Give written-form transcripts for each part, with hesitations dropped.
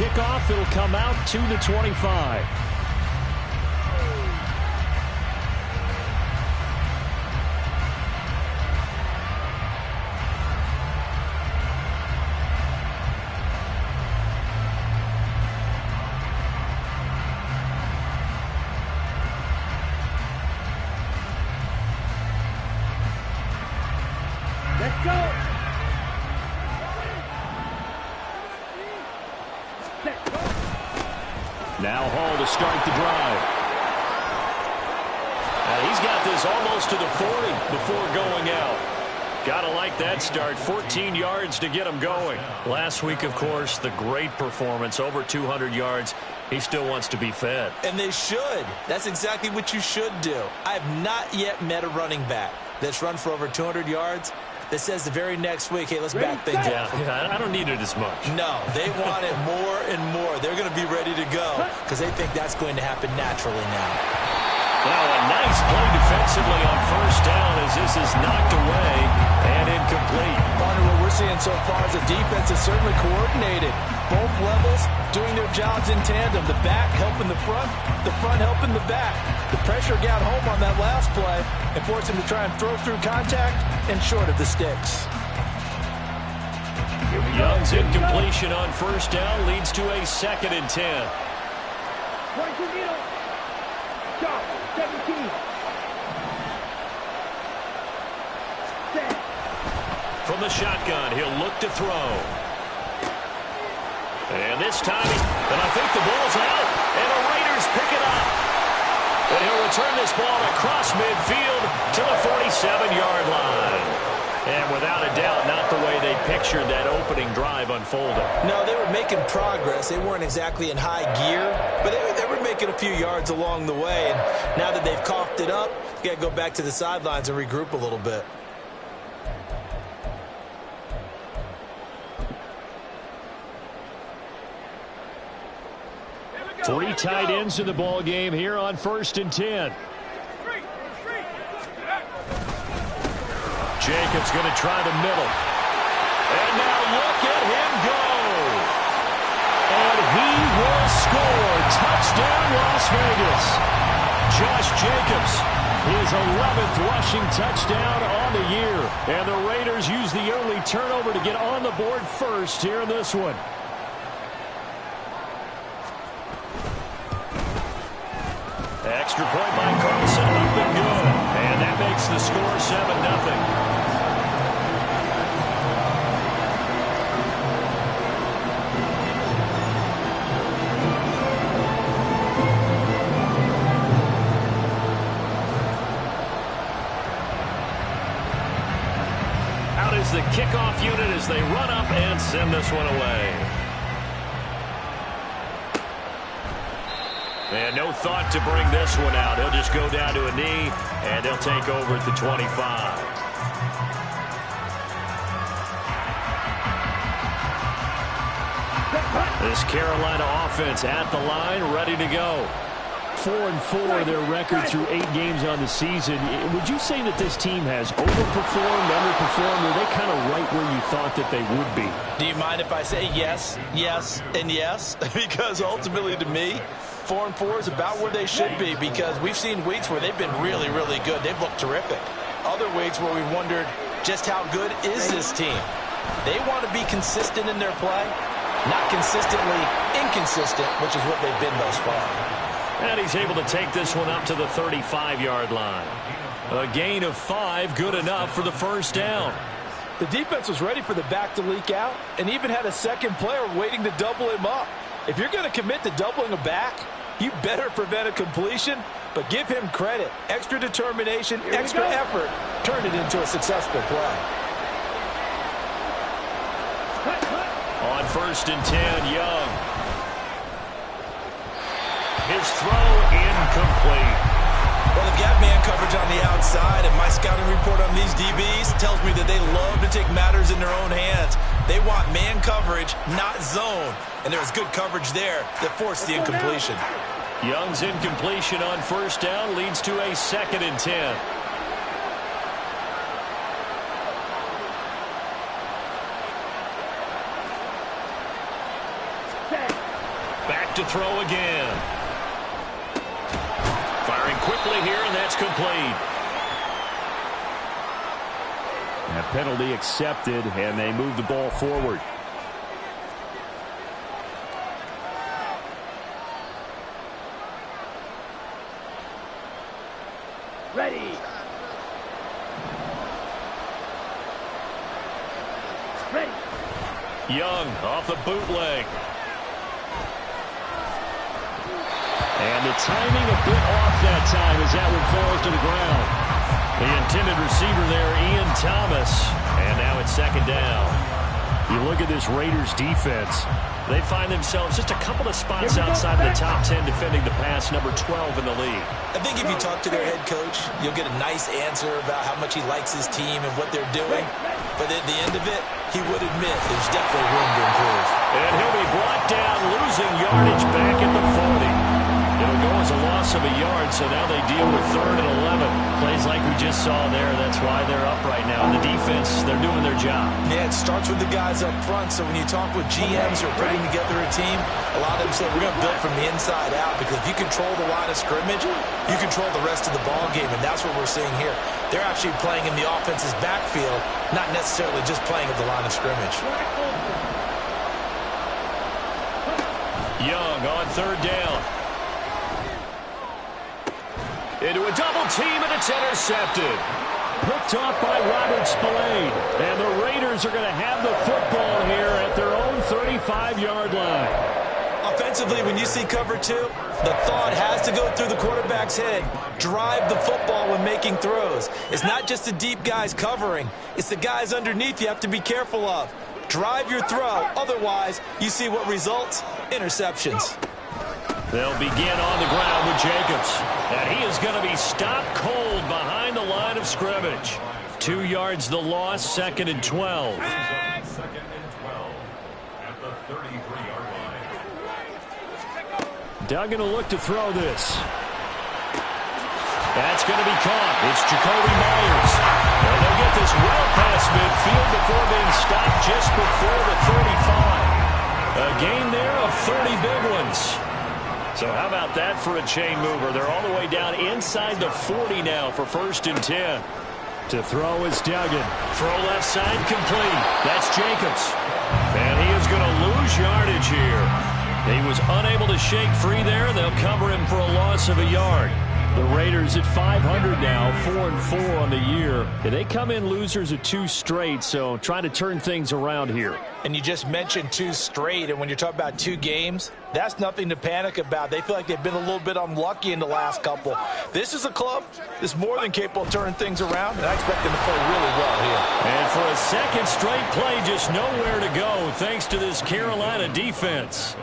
kickoff. It'll come out to the 25. Let's go. Now Hall to start the drive. He's got this almost to the 40 before going out. Gotta like that start. 14 yards to get him going. Last week, of course, the great performance, over 200 yards. He still wants to be fed. And they should. That's exactly what you should do. I have not yet met a running back that's run for over 200 yards that says the very next week, hey, let's back things up. Yeah, I don't need it as much. No, they want it more and more. They're going to be ready to go because they think that's going to happen naturally now. Well, a nice play defensively on first down as this is knocked away and incomplete. Partner, what we're seeing so far is the defense is certainly coordinated. Both levels doing their jobs in tandem. The back helping the front helping the back. The pressure got home on that last play and forced him to try and throw through contact and short of the sticks. Young's incompletion on first down leads to a 2nd and 10. Stop. 17. Set. From the shotgun, he'll look to throw. And this time, and I think the ball's out, and the Raiders pick it up. And he'll return this ball across midfield to the 47-yard line. And without a doubt, not the way they pictured that opening drive unfolding. No, they were making progress. They weren't exactly in high gear, but they were making a few yards along the way. And now that they've coughed it up, you got to go back to the sidelines and regroup a little bit. Three tight ends in the ball game here on 1st and 10. Jacobs going to try the middle. And now look at him go. And he will score. Touchdown, Las Vegas. Josh Jacobs, his 11th rushing touchdown on the year. And the Raiders use the only turnover to get on the board first here in this one. Extra point by Carlson, up and good. And that makes the score 7-0. Out is the kickoff unit as they run up and send this one away. And no thought to bring this one out. He'll just go down to a knee, and they'll take over at the 25. This Carolina offense at the line, ready to go. 4-4 their record through 8 games on the season. Would you say that this team has overperformed, underperformed, or are they kind of right where you thought that they would be? Do you mind if I say yes, yes, and yes? Because ultimately to me, 4-4 is about where they should be because we've seen weeks where they've been really, really good. They've looked terrific. Other weeks where we've wondered just how good is this team. They want to be consistent in their play, not consistently inconsistent, which is what they've been thus far. And he's able to take this one up to the 35-yard line. A gain of 5, good enough for the first down. The defense was ready for the back to leak out and even had a second player waiting to double him up. If you're going to commit to doubling a back, you better prevent a completion, but give him credit. Extra determination, extra effort, turned it into a successful play. On 1st and 10, Young. His throw incomplete. Well, they've got man coverage on the outside, and my scouting report on these DBs tells me that they love to take matters in their own hands. They want man coverage, not zone. And there's good coverage there that forced the incompletion. Young's incompletion on first down leads to a 2nd and 10. to throw again. Firing quickly here, and that's complete. A penalty accepted, and they move the ball forward. Ready. Ready. Young off the bootleg. And the timing a bit off that time as that one falls to the ground. The intended receiver there, Ian Thomas. And now it's second down. You look at this Raiders defense. They find themselves just a couple of spots outside of the top 10 defending the pass, number 12 in the league. I think if you talk to their head coach, you'll get a nice answer about how much he likes his team and what they're doing. But at the end of it, he would admit there's definitely room to improve. And he'll be brought down, losing yardage back at the 40. It'll go as a loss of a yard, so now they deal with 3rd and 11. Plays like we just saw there. That's why they're up right now. And the defense, they're doing their job. Yeah, it starts with the guys up front. So when you talk with GMs who are putting together a team, a lot of them say we're going to build from the inside out, because if you control the line of scrimmage, you control the rest of the ball game, and that's what we're seeing here. They're actually playing in the offense's backfield, not necessarily just playing at the line of scrimmage. Young on 3rd down. Into a double team, and it's intercepted. Picked off by Robert Spillane. And the Raiders are going to have the football here at their own 35-yard line. Offensively, when you see cover 2, the thought has to go through the quarterback's head. Drive the football when making throws. It's not just the deep guys covering. It's the guys underneath you have to be careful of. Drive your throw. Otherwise, you see what results? Interceptions. They'll begin on the ground with Jacobs. And he is going to be stopped cold behind the line of scrimmage. 2 yards the loss, 2nd and 12. Second and 12 at the 33-yard line. Duggan will look to throw this. That's going to be caught. It's Jacoby Myers. And they'll get this well past midfield before being stopped just before the 35. A gain there of 30 big ones. So how about that for a chain mover? They're all the way down inside the 40 now for 1st and 10. To throw is Duggan. Throw left side complete. That's Jacobs. And he is going to lose yardage here. He was unable to shake free there. They'll cover him for a loss of a yard. The Raiders at 500 now, 4-4 on the year. And they come in losers of 2 straight, so trying to turn things around here. And you just mentioned 2 straight, and when you're talking about 2 games, that's nothing to panic about. They feel like they've been a little bit unlucky in the last couple. This is a club that's more than capable of turning things around, and I expect them to play really well here. And for a 2nd straight play, just nowhere to go thanks to this Carolina defense.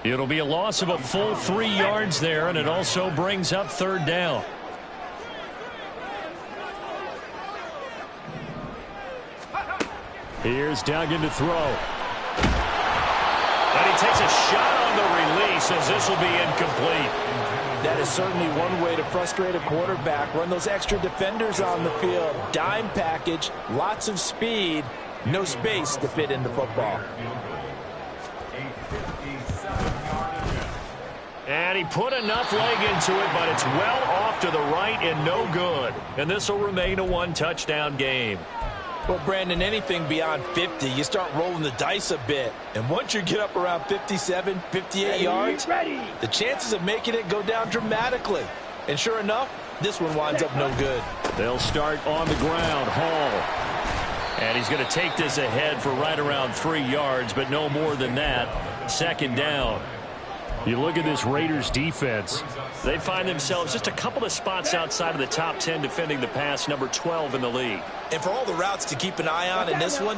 It'll be a loss of a full 3 yards there, and it also brings up 3rd down. Here's Duggan to throw. And he takes a shot on the release as this will be incomplete. That is certainly one way to frustrate a quarterback. Run those extra defenders on the field. Dime package, lots of speed, no space to fit in the football. And he put enough leg into it, but it's well off to the right and no good. And this will remain a 1-touchdown game. Well, Brandon, anything beyond 50, you start rolling the dice a bit. And once you get up around 57, 58 yards, the chances of making it go down dramatically. And sure enough, this one winds up no good. They'll start on the ground. Hall. And he's going to take this ahead for right around 3 yards, but no more than that. 2nd down. You look at this Raiders defense. They find themselves just a couple of spots outside of the top 10 defending the pass, number 12 in the league. And for all the routes to keep an eye on in this one,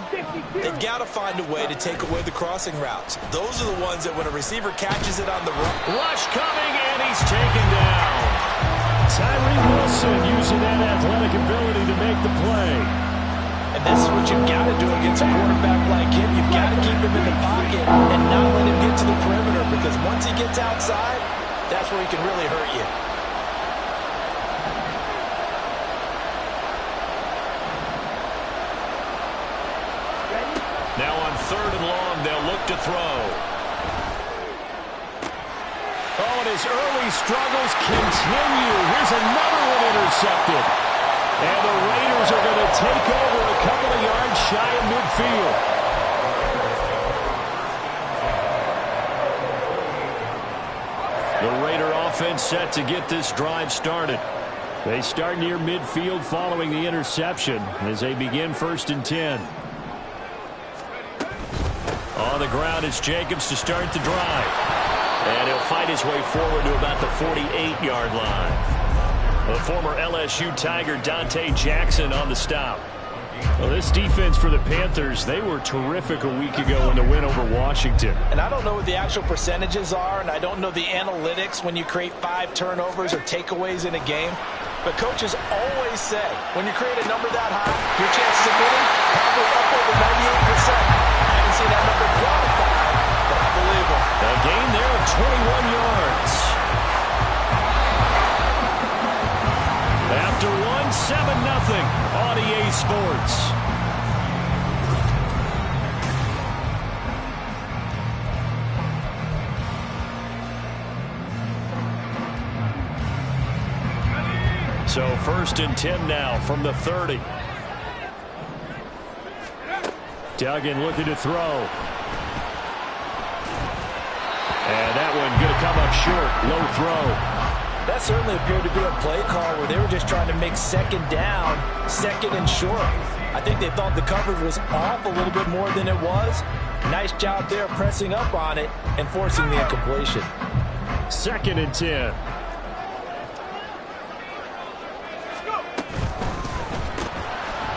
they've got to find a way to take away the crossing routes. Those are the ones that when a receiver catches it on the run. Rush coming, and he's taken down. Tyree Wilson using that athletic ability to make the play. And this is what you've got to do against a quarterback like him. You've got to keep him in the pocket and not let him get to the perimeter, because once he gets outside, that's where he can really hurt you. Now on 3rd and long, they'll look to throw. his early struggles continue. Here's another one intercepted. And the Raiders are going to take over a couple of yards shy of midfield. The Raider offense set to get this drive started. They start near midfield following the interception as they begin 1st and 10. On the ground, it's Jacobs to start the drive. And he'll fight his way forward to about the 48-yard line. The former LSU Tiger Dante Jackson on the stop. Well, this defense for the Panthers, they were terrific a week ago in the win over Washington. And I don't know what the actual percentages are, and I don't know the analytics when you create 5 turnovers or takeaways in a game. But coaches always say, when you create a number that high, your chances of winning probably up over 98%. I haven't seen that number quantified, but I believe them. A gain there of 21 yards. After one, 7-0 on EA Sports. So 1st and 10 now from the 30. Duggan looking to throw. And that one going to come up short. Low throw. That certainly appeared to be a play call where they were just trying to make 2nd down, 2nd and short. I think they thought the coverage was off a little bit more than it was. Nice job there pressing up on it and forcing the incompletion. 2nd and 10.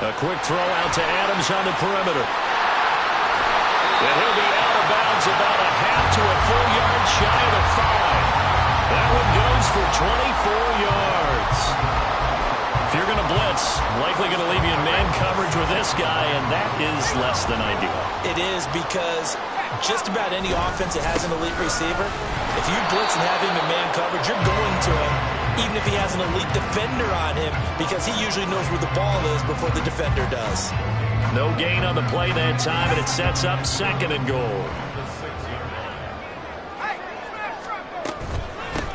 A quick throw out to Adams on the perimeter. And he'll be out of bounds about a half to a full yard shy of the 5. That one goes for 24 yards. If you're going to blitz, likely going to leave you in man coverage with this guy, and that is less than ideal. It is, because just about any offense that has an elite receiver, if you blitz and have him in man coverage, you're going to him, even if he has an elite defender on him, because he usually knows where the ball is before the defender does. No gain on the play that time, and it sets up 2nd and goal.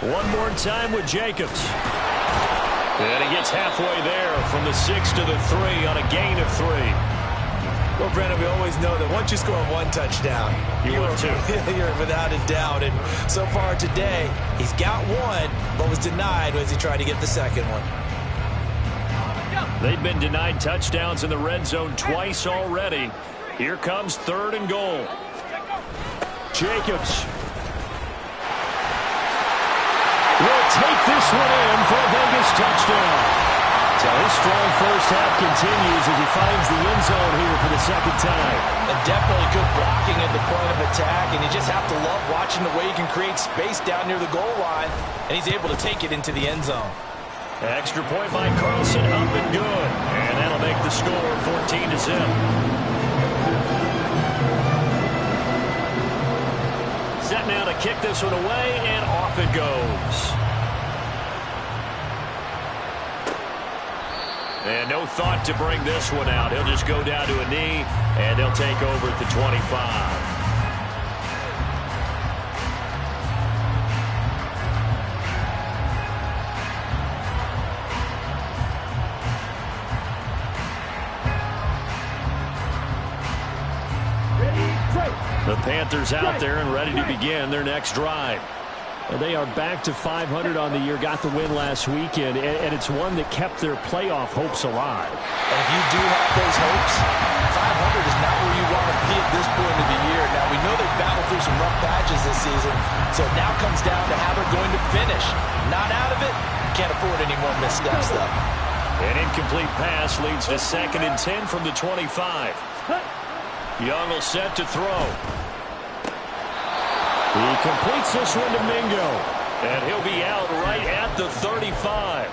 One more time with Jacobs. And he gets halfway there from the 6 to the 3 on a gain of 3. Well, Brandon, we always know that once you score 1 touchdown, you're without a doubt. And so far today, he's got 1, but was denied as he tried to get the 2nd one. They've been denied touchdowns in the red zone twice already. Here comes 3rd and goal. Jacobs will take this one in for a Vegas touchdown. So his strong first half continues as he finds the end zone here for the 2nd time. And definitely good blocking at the point of attack, and you just have to love watching the way he can create space down near the goal line, and he's able to take it into the end zone. Extra point by Carlson, up and good. And that'll make the score 14-0. Set now to kick this one away, and off it goes. And no thought to bring this one out. He'll just go down to a knee, and they'll take over at the 25. The Panthers out there and ready to begin their next drive. And they are back to 500 on the year, got the win last weekend, and it's one that kept their playoff hopes alive. And if you do have those hopes, 500 is not where you want to be at this point of the year. Now, we know they've battled through some rough patches this season, so it now comes down to how they're going to finish. Not out of it, can't afford any more missteps, though. An incomplete pass leads to 2nd and 10 from the 25. Young will set to throw. He completes this one to Mingo. And he'll be out right at the 35.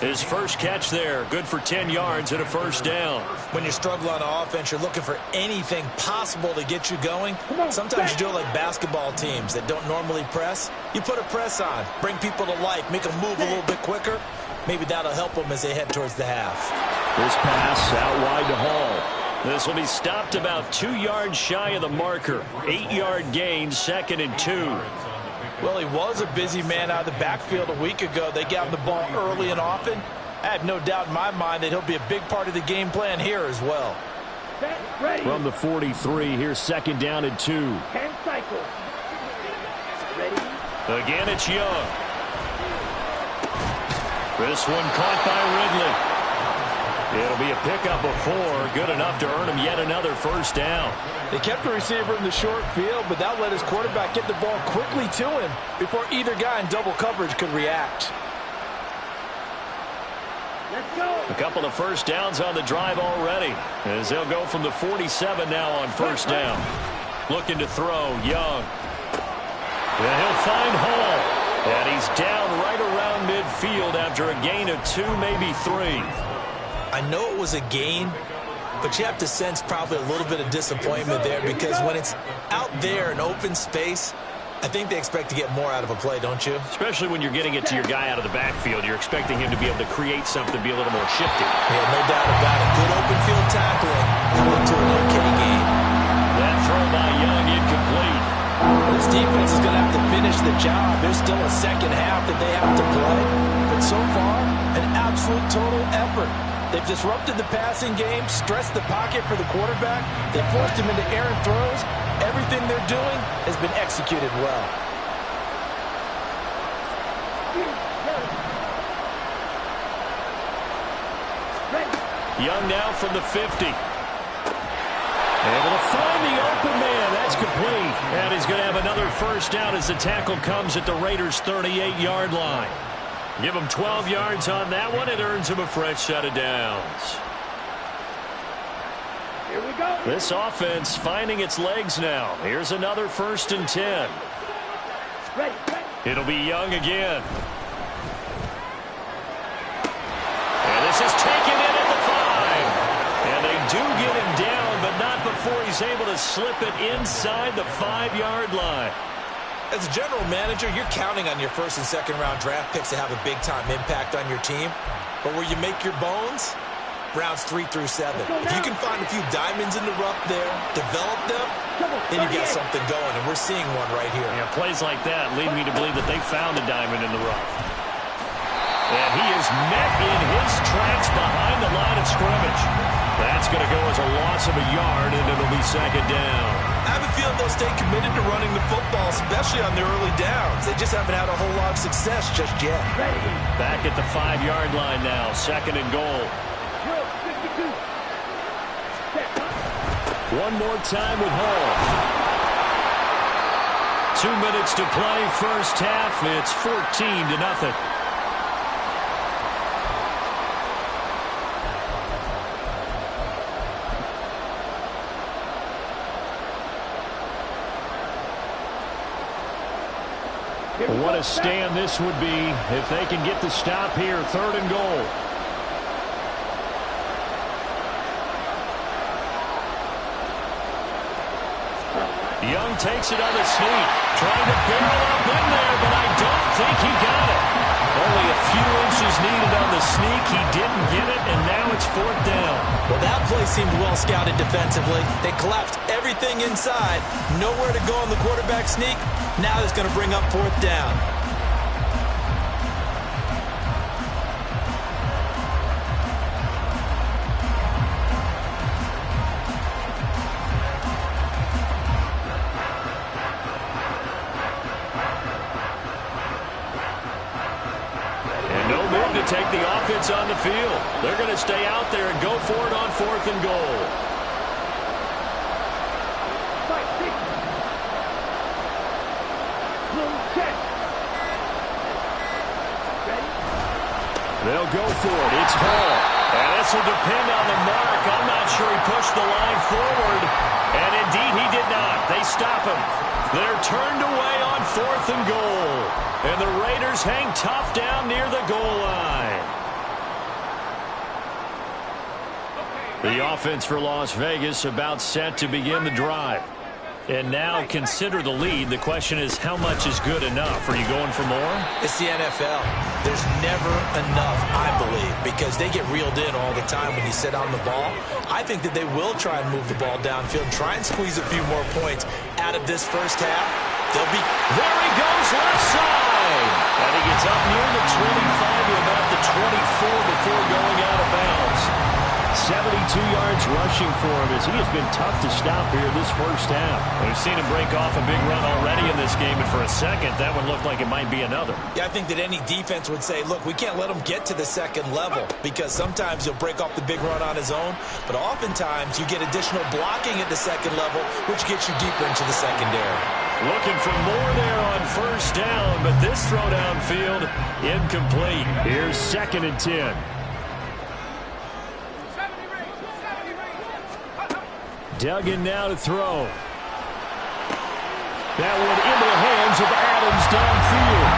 His first catch there, good for 10 yards and a 1st down. When you struggle on offense, you're looking for anything possible to get you going. Sometimes you do it like basketball teams that don't normally press. You put a press on, bring people to life, make them move a little bit quicker. Maybe that'll help them as they head towards the half. This pass out wide to Hall. This will be stopped about 2 yards shy of the marker. 8-yard gain, 2nd and 2. Well, he was a busy man out of the backfield a week ago. They got him the ball early and often. I have no doubt in my mind that he'll be a big part of the game plan here as well. Set, ready. From the 43, here's 2nd down and 2. 10 cycles. Ready. Again, it's Young. This one caught by Ridley. It'll be a pickup of 4, good enough to earn him yet another 1st down. They kept the receiver in the short field, but that let his quarterback get the ball quickly to him before either guy in double coverage could react. Let's go. A couple of 1st downs on the drive already, as they'll go from the 47 now on 1st down. Looking to throw, Young. And he'll find Hall. And he's down right around midfield after a gain of 2, maybe 3. I know it was a gain, but you have to sense probably a little bit of disappointment there because when it's out there in open space, I think they expect to get more out of a play, don't you? Especially when you're getting it to your guy out of the backfield. You're expecting him to be able to create something, be a little more shifty. Yeah, no doubt about it. Good open field tackling. Coming to an okay gain. That throw by Young incomplete. This defense is going to have to finish the job. There's still a second half that they have to play. But so far, an absolute total effort. They've disrupted the passing game, stressed the pocket for the quarterback. They forced him into errant throws. Everything they're doing has been executed well. Young now from the 50. Able to find the open man. That's complete. And he's going to have another 1st down as the tackle comes at the Raiders' 38-yard line. Give him 12 yards on that one. It earns him a fresh set of downs. Here we go. This offense finding its legs now. Here's another 1st and 10. Ready. It'll be Young again. And this is taken in at the 5. And they do get him down, but not before he's able to slip it inside the 5-yard line. As a general manager, you're counting on your 1st and 2nd round draft picks to have a big-time impact on your team. But where you make your bones, rounds 3 through 7. If you can find a few diamonds in the rough there, develop them, then you got something going, and we're seeing one right here. Yeah, plays like that lead me to believe that they found a diamond in the rough. And he is met in his tracks behind the line of scrimmage. That's going to go as a loss of a yard, and it'll be 2nd down. I have a feeling they'll stay committed to running the football, especially on their early downs. They just haven't had a whole lot of success just yet. Ready. Back at the 5-yard line now, 2nd and goal. 52. Set. One more time with Hall. 2 minutes to play, 1st half. It's 14-0. What a stand this would be if they can get the stop here. 3rd and goal. Young takes it on the sneak. Trying to barrel up in there, but I don't think he got it. Only a few inches needed on the sneak. He didn't get it, and now it's 4th down. Well, that play seemed well scouted defensively. They collapsed everything inside. Nowhere to go on the quarterback sneak. Now it's going to bring up 4th down. Take the offense on the field. They're going to stay out there and go for it on 4th and goal. They'll go for it. It's Hall. And this will depend on the mark. I'm not sure he pushed the line forward. And indeed he did not. They stop him. They're turned away on 4th and goal. And the Raiders hang tough down near the goal line. The offense for Las Vegas about set to begin the drive. And now consider the lead. The question is, how much is good enough? Are you going for more? It's the NFL. There's never enough, I believe, because they get reeled in all the time when you sit on the ball. I think that they will try and move the ball downfield, try and squeeze a few more points out of this 1st half. They'll be... There he goes, rushing for him as he has been tough to stop here this first half. We've seen him break off a big run already in this game, and for a second, that one looked like it might be another. Yeah, I think that any defense would say, look, we can't let him get to the second level because sometimes he'll break off the big run on his own, but oftentimes you get additional blocking at the second level, which gets you deeper into the secondary. Looking for more there on first down, but this throw downfield, incomplete. Here's 2nd and 10. Duggan now to throw. That one into the hands of Adams downfield.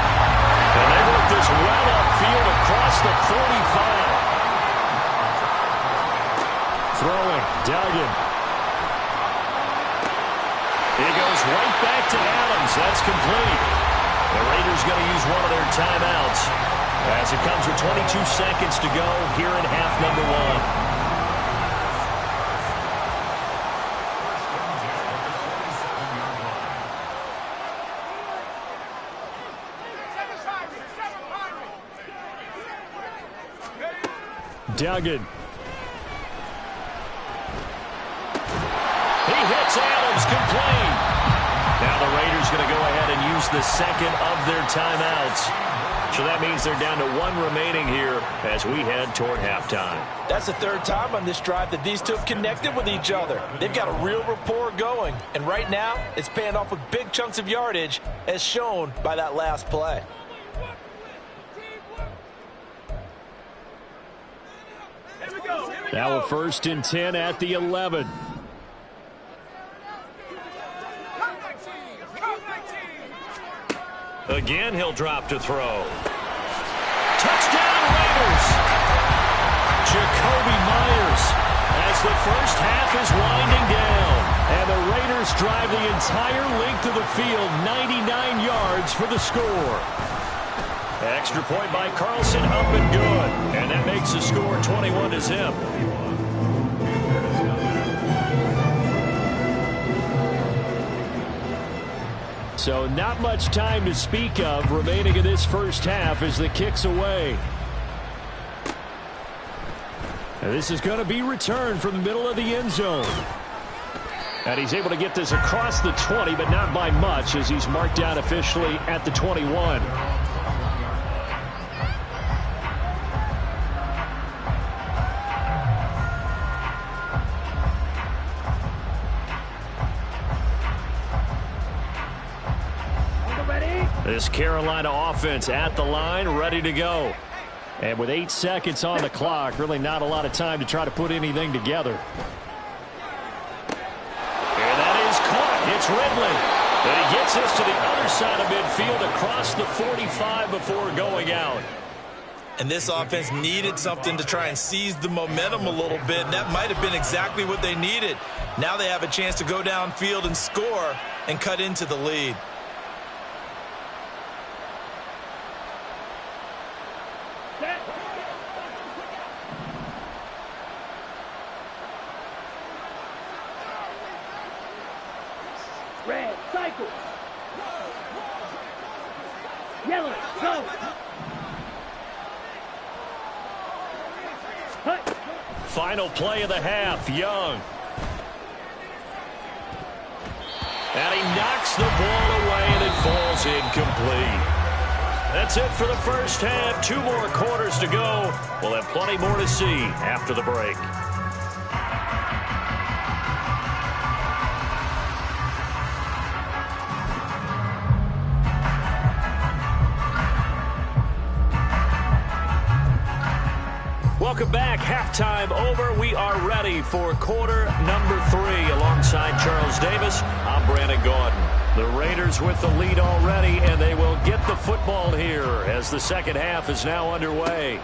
And they work this well upfield across the 45. Throwing, Duggan. He goes right back to Adams. That's complete. The Raiders going to use one of their timeouts as it comes with 22 seconds to go here in half number 1. Duggan. He hits Adams, complete. Now the Raiders going to go ahead and use the second of their timeouts. So that means they're down to 1 remaining here as we head toward halftime. That's the 3rd time on this drive that these two have connected with each other. They've got a real rapport going. And right now, it's paying off with big chunks of yardage as shown by that last play. Now a 1st and 10 at the 11. Again, he'll drop to throw. Touchdown Raiders! Jakobi Meyers as the first half is winding down. And the Raiders drive the entire length of the field, 99 yards for the score. Extra point by Carlson, up and good. And that makes the score 21-0. So not much time to speak of remaining in this first half as the kick's away. And this is going to be returned from the middle of the end zone. And he's able to get this across the 20, but not by much as he's marked down officially at the 21. This Carolina offense at the line, ready to go. And with 8 seconds on the clock, really not a lot of time to try to put anything together. And that is caught. It's Ridley. And he gets this to the other side of midfield across the 45 before going out. And this offense needed something to try and seize the momentum a little bit, and that might have been exactly what they needed. Now they have a chance to go downfield and score and cut into the lead. Red, cycle. Yellow, go. Hut. Final play of the half, Young. And he knocks the ball away, and it falls incomplete. That's it for the first half. 2 more quarters to go. We'll have plenty more to see after the break. Welcome back. Halftime over. We are ready for quarter number 3. Alongside Charles Davis, I'm Brandon Gaudin. The Raiders with the lead already, and they will get the football here as the second half is now underway.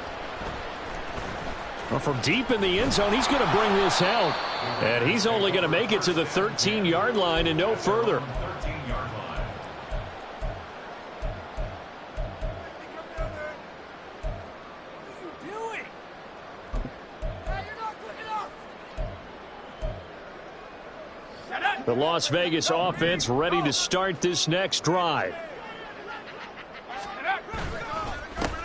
Well, from deep in the end zone, he's going to bring this out. And he's only going to make it to the 13-yard line and no further. 13-yard line. The Las Vegas offense ready to start this next drive.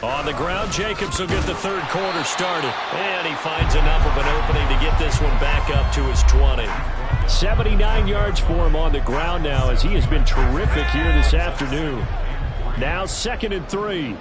On the ground, Jacobs will get the third quarter started. And he finds enough of an opening to get this one back up to his 20. 79 yards for him on the ground now as he has been terrific here this afternoon. Now 2nd and 3.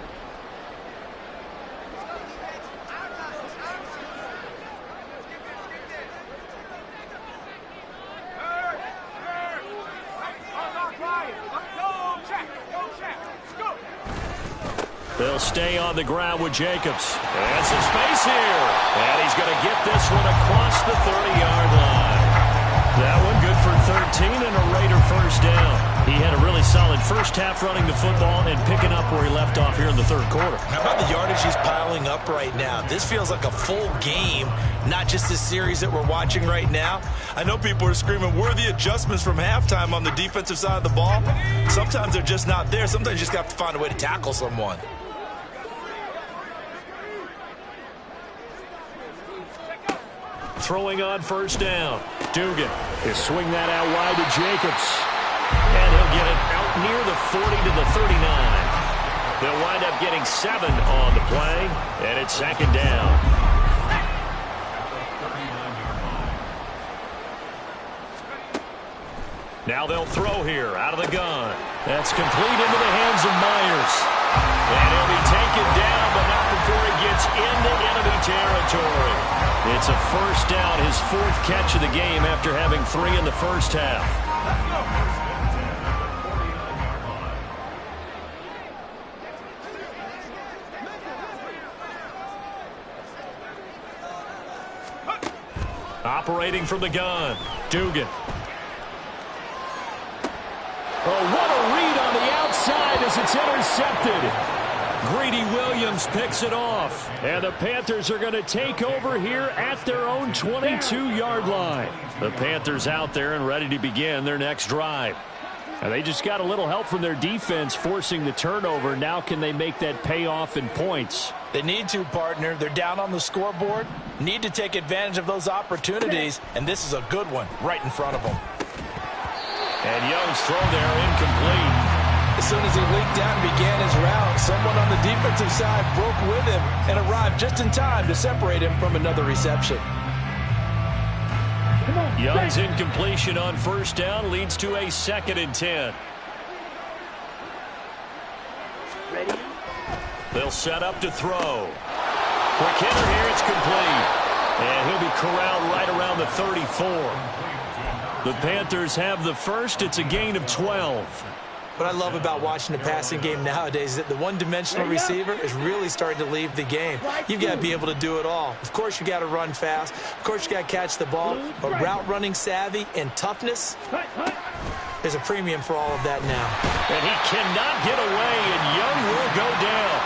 They'll stay on the ground with Jacobs. And some space here. And he's going to get this one across the 30-yard line. That one good for 13 and a Raider first down. He had a really solid first half running the football and picking up where he left off here in the third quarter. How about the yardage he's piling up right now? This feels like a full game, not just this series that we're watching right now. I know people are screaming, worthy adjustments from halftime on the defensive side of the ball. Sometimes they're just not there. Sometimes you just have to find a way to tackle someone. Throwing on first down. Dugan will swing that out wide to Jacobs. And he'll get it out near the 40 to the 39. They'll wind up getting 7 on the play. And it's 2nd down. Now they'll throw here out of the gun. That's complete into the hands of Myers. And he'll be taken down, but not before he gets into enemy territory. It's a first down, his 4th catch of the game after having 3 in the first half. Operating from the gun, Dugan. Oh, what a read on the outside as it's intercepted. Greedy Williams picks it off. And the Panthers are going to take over here at their own 22-yard line. The Panthers out there and ready to begin their next drive. And they just got a little help from their defense forcing the turnover. Now can they make that pay off in points? They need to, partner. They're down on the scoreboard. Need to take advantage of those opportunities. And this is a good one right in front of them. And Young's throw there incomplete. As soon as he leaked out and began his route, someone on the defensive side broke with him and arrived just in time to separate him from another reception. Young's incompletion on first down leads to a 2nd and 10. Ready? They'll set up to throw. Quick hitter here, it's complete. And he'll be corralled right around the 34. The Panthers have the first. It's a gain of 12. What I love about watching the passing game nowadays is that the one-dimensional receiver is really starting to leave the game. You've got to be able to do it all. Of course, you got to run fast. Of course, you got to catch the ball. But route running savvy and toughness, there's a premium for all of that now. And he cannot get away, and Young will go down.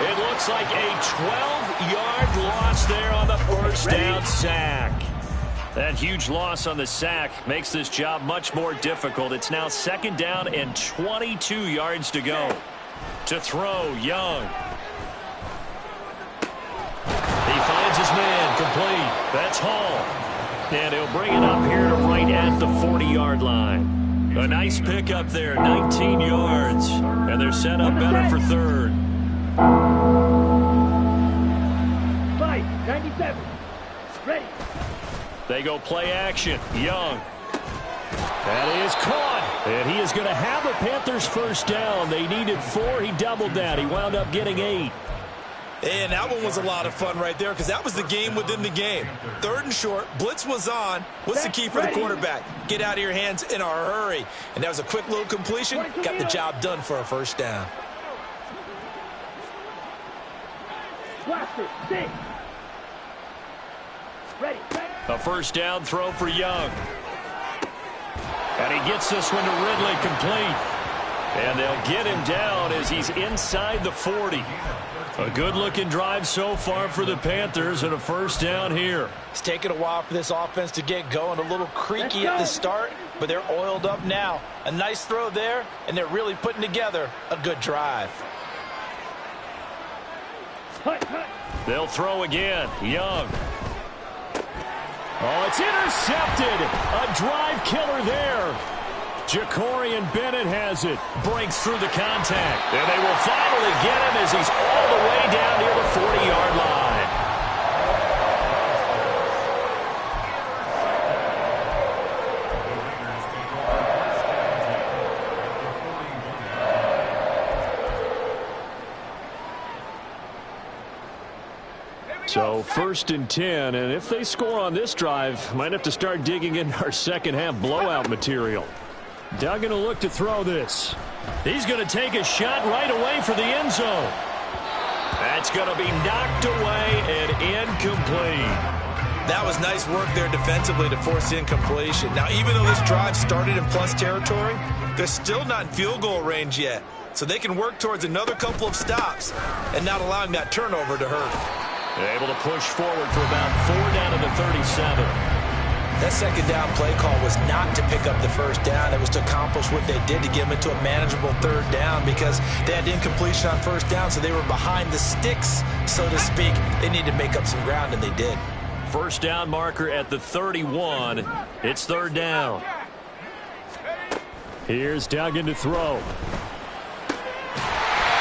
It looks like a 12-yard loss there on the first down sack. That huge loss on the sack makes this job much more difficult. It's now 2nd down and 22 yards to go. To throw, Young. He finds his man, complete. That's Hall. And he'll bring it up here to right at the 40-yard line. A nice pickup there, 19 yards. And they're set up better for 3rd. 97. Ready. They go play action. Young. That is caught. And he is going to have the Panthers first down. They needed 4. He doubled that. He wound up getting 8. And that one was a lot of fun right there because that was the game within the game. 3rd and short. Blitz was on. What's the key for the quarterback? Get out of your hands in a hurry. And that was a quick little completion. Got the job done for a first down. Blaster, 6. Ready. A first down throw for Young. And he gets this one to Ridley complete. And they'll get him down as he's inside the 40. A good-looking drive so far for the Panthers and a first down here. It's taken a while for this offense to get going. A little creaky at the start, but they're oiled up now. A nice throw there, and they're really putting together a good drive. They'll throw again. Young. Oh, it's intercepted. A drive killer there. Jacorian Bennett has it. Breaks through the contact. And they will finally get him as he's all the way down near the 40-yard line. So 1st and 10, and if they score on this drive, might have to start digging in our second half blowout material. Duggan will look to throw this. He's going to take a shot right away for the end zone. That's going to be knocked away and incomplete. That was nice work there defensively to force incompletion. Now, even though this drive started in plus territory, they're still not in field goal range yet. So they can work towards another couple of stops and not allowing that turnover to hurt. Able to push forward for about 4 down to the 37. That second down play call was not to pick up the first down. It was to accomplish what they did to get them into a manageable 3rd down because they had incompletion on 1st down, so they were behind the sticks, so to speak. They needed to make up some ground, and they did. 1st down marker at the 31. It's 3rd down. Here's Duggan to throw.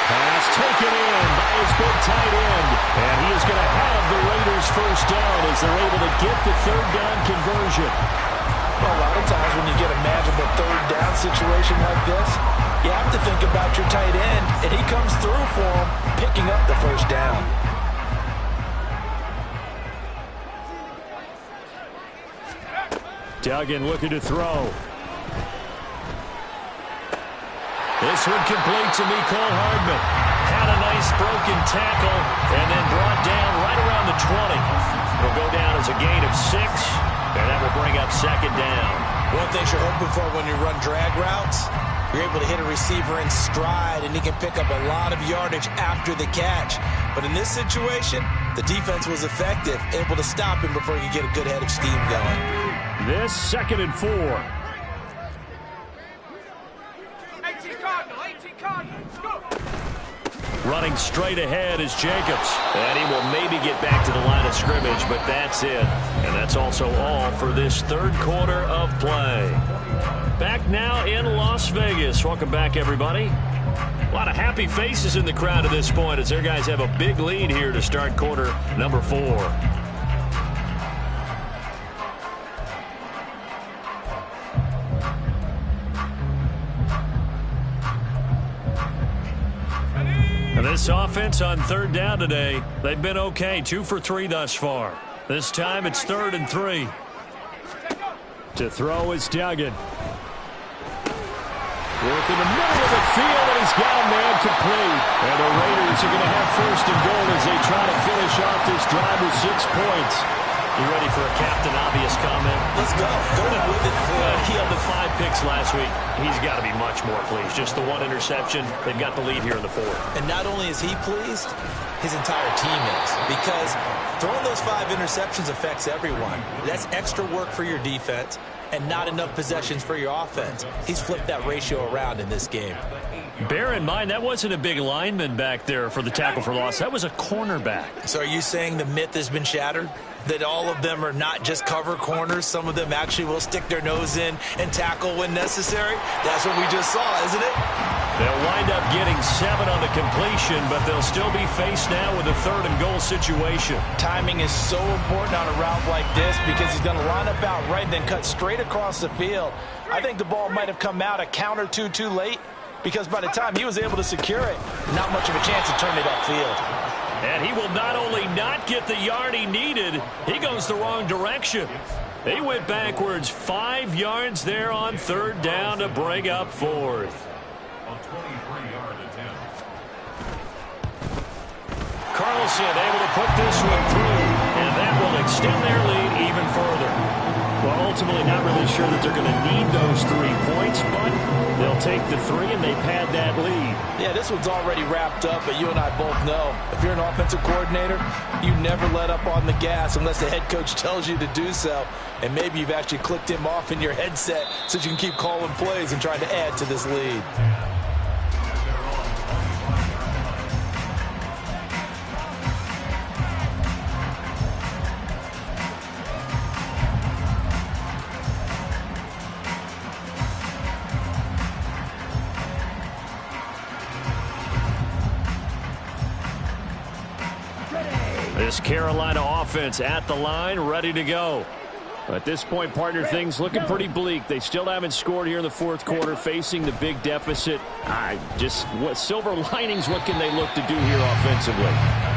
Pass taken in by his big tight end. And he is going to have the Raiders 1st down as they're able to get the 3rd down conversion. Well, a lot of times when you get a manageable 3rd down situation like this, you have to think about your tight end, and he comes through for him, picking up the 1st down. Duggan looking to throw. This one complete to Mecole Hardman. Had a nice broken tackle and then brought down right around the 20. It'll go down as a gain of 6, and that will bring up 2nd down. One thing you're hoping for when you run drag routes, you're able to hit a receiver in stride, and he can pick up a lot of yardage after the catch. But in this situation, the defense was effective, able to stop him before he could get a good head of steam going. This 2nd and 4. Running straight ahead is Jacobs. And he will maybe get back to the line of scrimmage, but that's it. And that's also all for this 3rd quarter of play. Back now in Las Vegas. Welcome back, everybody. A lot of happy faces in the crowd at this point as their guys have a big lead here to start quarter number 4. This offense on 3rd down today, they've been okay, 2 for 3 thus far. This time it's 3rd and 3. To throw is Duggan. Work in the middle of the field, and he's got a man complete. And the Raiders are going to have 1st and goal as they try to finish off this drive with 6 points. You ready for a Captain Obvious comment? Let's go. Go with it. He had the 5 picks last week. He's got to be much more pleased. Just the 1 interception. They've got the lead here in the 4th. And not only is he pleased, his entire team is. Because throwing those 5 interceptions affects everyone. That's extra work for your defense and not enough possessions for your offense. He's flipped that ratio around in this game. Bear in mind, that wasn't a big lineman back there for the tackle for loss. That was a cornerback. So are you saying the myth has been shattered? That all of them are not just cover corners? Some of them actually will stick their nose in and tackle when necessary? That's what we just saw, isn't it? They'll wind up getting 7 on the completion, but they'll still be faced now with a 3rd and goal situation. Timing is so important on a route like this because he's going to line up out right and then cut straight across the field. I think the ball might have come out a count or two too late because by the time he was able to secure it, not much of a chance to turn it upfield. And he will not only not get the yard he needed, he goes the wrong direction. They went backwards 5 yards there on 3rd down to bring up 4th. A 23-yard attempt. Carlson able to put this one through, and that will extend their lead even further. Well, ultimately not really sure that they're going to need those 3 points, but they'll take the 3 and they pad that lead. Yeah, this one's already wrapped up, but you and I both know if you're an offensive coordinator, you never let up on the gas unless the head coach tells you to do so. And maybe you've actually clicked him off in your headset so you can keep calling plays and trying to add to this lead. This Carolina offense at the line, ready to go. At this point, partner, things looking pretty bleak. They still haven't scored here in the fourth quarter, facing the big deficit. What silver linings, what can they look to do here offensively?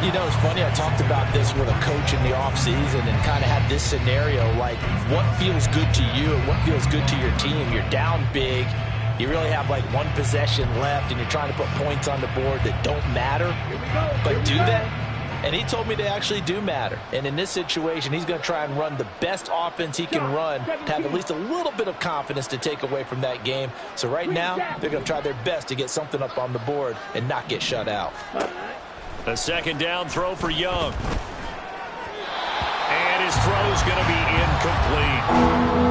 You know, it's funny. I talked about this with a coach in the offseason and kind of had this scenario, like what feels good to you and what feels good to your team. You're down big. You really have like one possession left, and you're trying to put points on the board that don't matter. But do they? And he told me they actually do matter. And in this situation, he's going to try and run the best offense he can run to have at least a little bit of confidence to take away from that game. So right now, they're going to try their best to get something up on the board and not get shut out. A second down throw for Young. And his throw is going to be incomplete.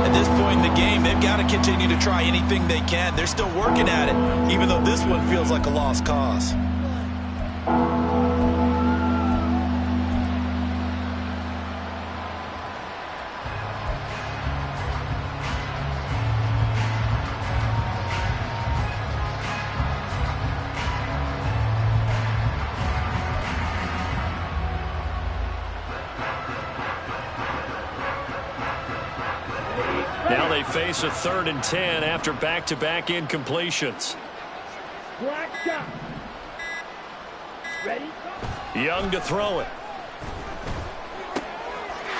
At this point in the game, they've got to continue to try anything they can. They're still working at it, even though this one feels like a lost cause. Now they face a 3rd and 10 after back-to-back incompletions. Ready? Young to throw it.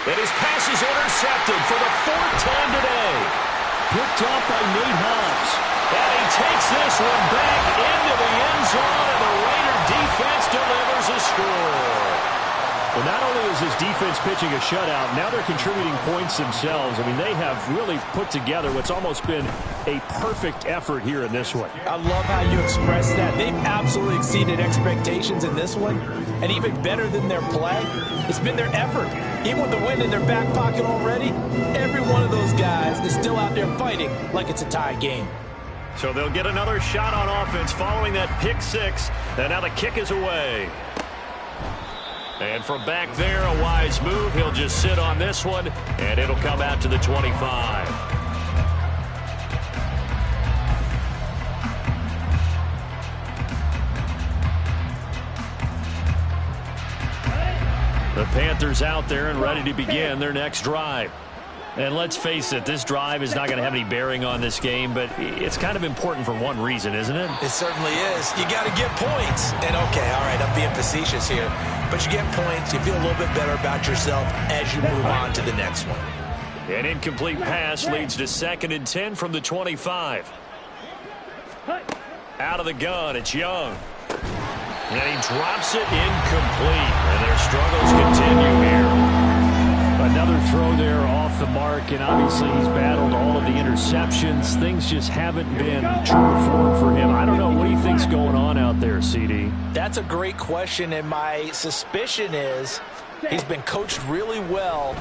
And his pass is intercepted for the 4th time today. Picked off by Nate Hobbs. And he takes this one back into the end zone, and the Raider defense delivers a score. Well, not only is this defense pitching a shutout, now they're contributing points themselves. I mean, they have really put together what's almost been a perfect effort here in this one. I love how you express that. They've absolutely exceeded expectations in this one. And even better than their play, it's been their effort. Even with the win in their back pocket already, every one of those guys is still out there fighting like it's a tie game. So they'll get another shot on offense following that pick six. And now the kick is away. And from back there, a wise move. He'll just sit on this one, and it'll come out to the 25. The Panthers out there and ready to begin their next drive. And let's face it, this drive is not going to have any bearing on this game, but it's kind of important for one reason, isn't it? It certainly is. You got to get points. And okay, all right, I'm being facetious here. But you get points, you feel a little bit better about yourself as you move on to the next one. An incomplete pass leads to 2nd and 10 from the 25. Out of the gun, it's Young. And he drops it incomplete. And their struggles continue here. Another throw there off the mark, and obviously he's battled all of the interceptions. Things just haven't been true to form for him. I don't know. What do you think's going on out there, CD? That's a great question, and my suspicion is he's been coached really well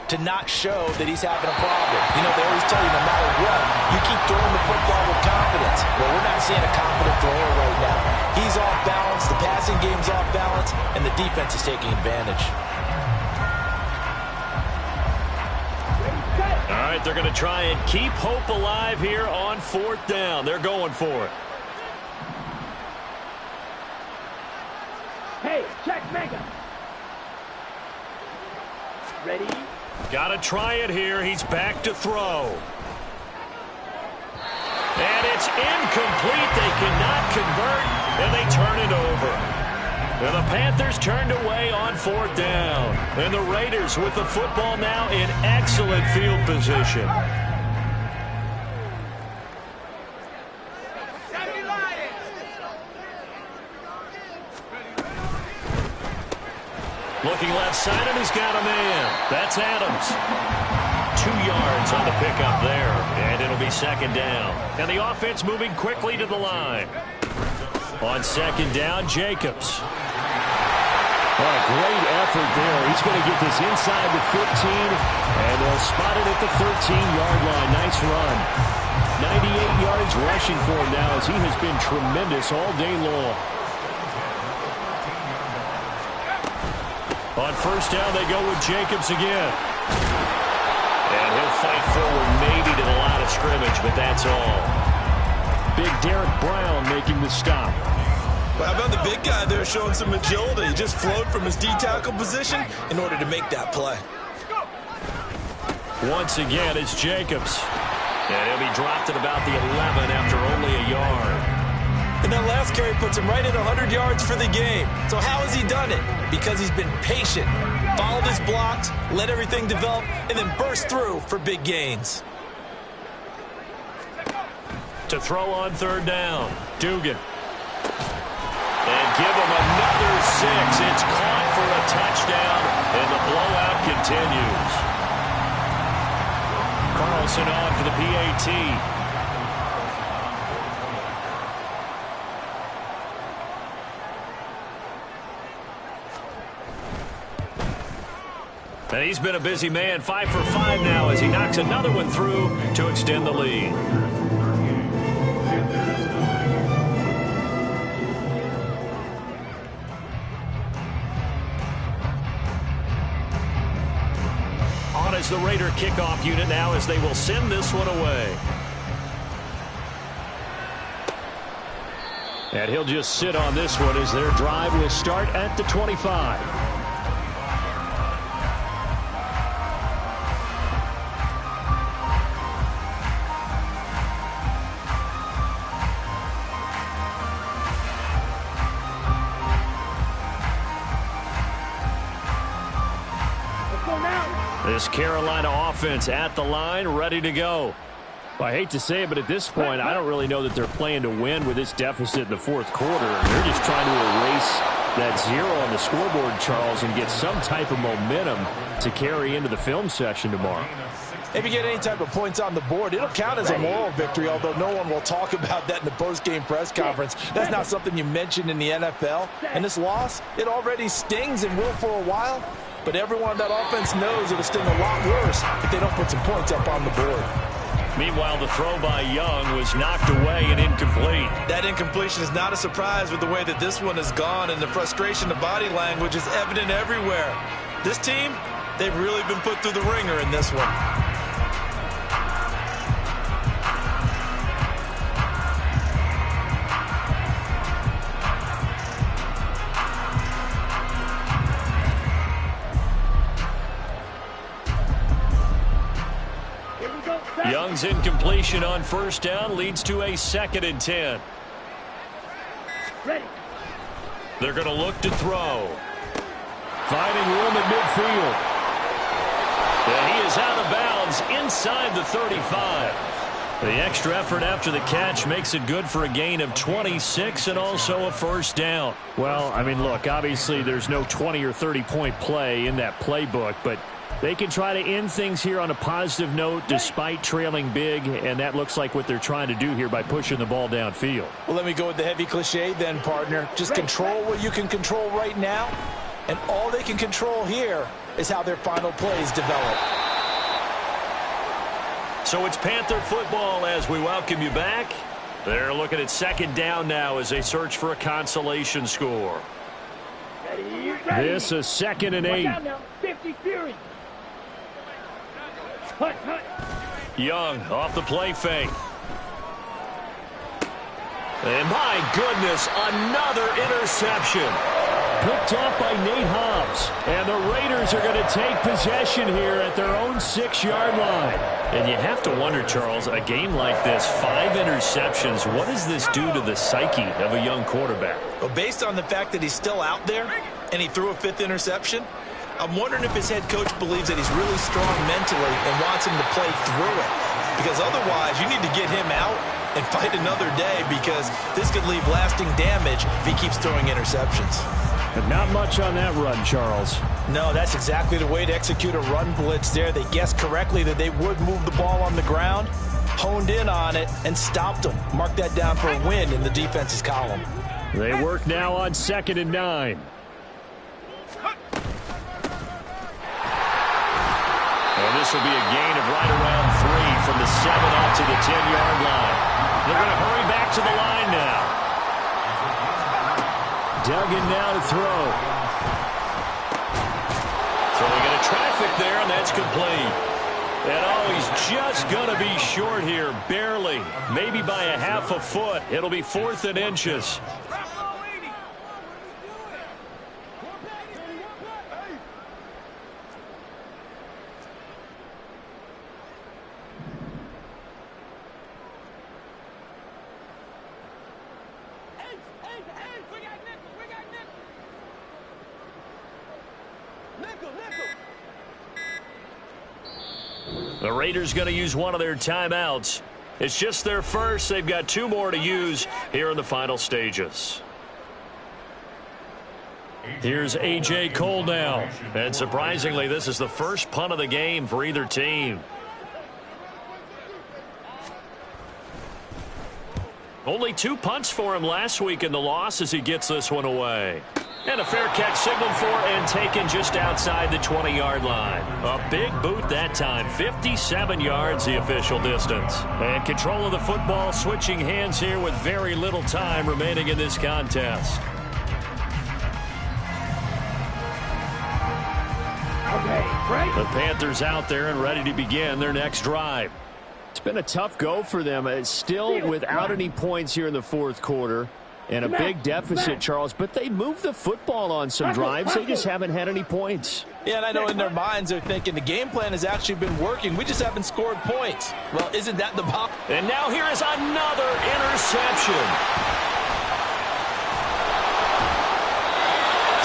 to not show that he's having a problem. You know, they always tell you no matter what, you keep throwing the football with confidence. Well, we're not seeing a confident thrower right now. He's off balance, the passing game's off balance, and the defense is taking advantage. All right, they're going to try and keep hope alive here on 4th down. They're going for it. Hey, check mega. Ready? Got to try it here. He's back to throw. And it's incomplete. They cannot convert, and they turn it over. And the Panthers turned away on 4th down. And the Raiders with the football now in excellent field position. Looking left side, and he's got a man. That's Adams. 2 yards on the pickup there. And it'll be 2nd down. And the offense moving quickly to the line. On 2nd down, Jacobs. Well, a great effort there. He's going to get this inside the 15, and they'll spot it at the 13-yard line. Nice run. 98 yards rushing for him now as he has been tremendous all day long. On 1st down, they go with Jacobs again. And he'll fight forward maybe to the line of scrimmage, but that's all. Big Derek Brown making the stop. Well, how about the big guy there showing some agility? He just flowed from his D-tackle position in order to make that play. Once again, it's Jacobs. And he'll be dropped at about the 11 after only a yard. And that last carry puts him right at 100 yards for the game. So how has he done it? Because he's been patient, followed his blocks, let everything develop, and then burst through for big gains. To throw on third down, Dugan. And give him another 6. It's caught for a touchdown, and the blowout continues. Carlson on for the PAT. And he's been a busy man, 5 for 5 now as he knocks another one through to extend the lead. On as the Raider kickoff unit now as they will send this one away. And he'll just sit on this one as their drive will start at the 25. This Carolina offense at the line, ready to go. Well, I hate to say it, but at this point, I don't really know that they're playing to win with this deficit in the fourth quarter. They're just trying to erase that 0 on the scoreboard, Charles, and get some type of momentum to carry into the film session tomorrow. If you get any type of points on the board, it'll count as a moral victory, although no one will talk about that in the post-game press conference. That's not something you mentioned in the NFL. And this loss, it already stings and will for a while. But everyone on that offense knows it'll sting a lot worse if they don't put some points up on the board. Meanwhile, the throw by Young was knocked away and incomplete. That incompletion is not a surprise with the way that this one has gone, and the frustration of body language is evident everywhere. This team, they've really been put through the ringer in this one. Young's incompletion on first down leads to a 2nd and 10. Ready. They're going to look to throw. Finding room at midfield. And he is out of bounds inside the 35. The extra effort after the catch makes it good for a gain of 26 and also a first down. Well, I mean, look, obviously there's no 20 or 30-point play in that playbook, but they can try to end things here on a positive note despite trailing big, and that looks like what they're trying to do here by pushing the ball downfield. Well, let me go with the heavy cliche then, partner. Just control what you can control right now, and all they can control here is how their final plays develop. So it's Panther football as we welcome you back. They're looking at 2nd down now as they search for a consolation score. Ready. This is 2nd and 8. Down now. 50 Fury. Hut, hut. Young off the play fake. And my goodness, another interception. Picked off by Nate Hobbs. And the Raiders are going to take possession here at their own 6-yard line. And you have to wonder, Charles, a game like this, 5 interceptions, what does this do to the psyche of a young quarterback? Well, based on the fact that he's still out there and he threw a 5th interception, I'm wondering if his head coach believes that he's really strong mentally and wants him to play through it. Because otherwise, you need to get him out and fight another day, because this could leave lasting damage if he keeps throwing interceptions. But not much on that run, Charles. No, that's exactly the way to execute a run blitz there. They guessed correctly that they would move the ball on the ground, honed in on it, and stopped them. Mark that down for a win in the defense's column. They work now on 2nd and 9. And this will be a gain of right around 3 from the 7 out to the 10-yard line. They're going to hurry back to the line now. Duggan now to throw. Throwing into traffic there, and that's complete. And oh, he's just going to be short here, barely. Maybe by a half a foot. It'll be 4th and inches. The Raiders going to use one of their timeouts. It's just their first. They've got 2 more to use here in the final stages. Here's A.J. Cole now. And surprisingly, this is the first punt of the game for either team. Only 2 punts for him last week in the loss as he gets this one away. And a fair catch signaled for and taken just outside the 20-yard line. A big boot that time. 57 yards the official distance. And control of the football switching hands here with very little time remaining in this contest. The Panthers out there and ready to begin their next drive. It's been a tough go for them. It's still without any points here in the fourth quarter. And a big deficit, Charles, but they moved the football on some drives. They just haven't had any points. Yeah, and I know in their minds they're thinking the game plan has actually been working. We just haven't scored points. Well, isn't that the ball? And now here is another interception.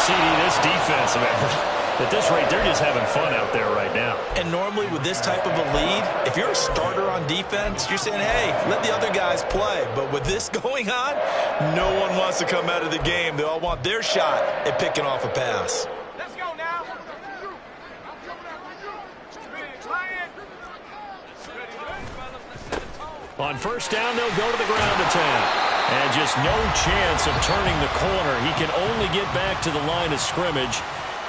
CD, this defense, man. At this rate, they're just having fun out there right now. And normally with this type of a lead, if you're a starter on defense, you're saying, hey, let the other guys play. But with this going on, no one wants to come out of the game. They all want their shot at picking off a pass. Let's go now. On first down, they'll go to the ground attack. And just no chance of turning the corner. He can only get back to the line of scrimmage.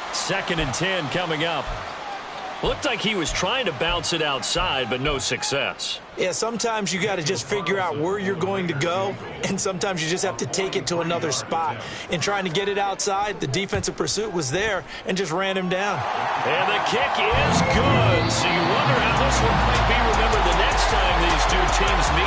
2nd and 10 coming up. Looked like he was trying to bounce it outside, but no success. Yeah, sometimes you got to just figure out where you're going to go, and sometimes you just have to take it to another spot. In trying to get it outside, the defensive pursuit was there and just ran him down. And the kick is good. So you wonder how this one might be remembered the next time these two teams meet.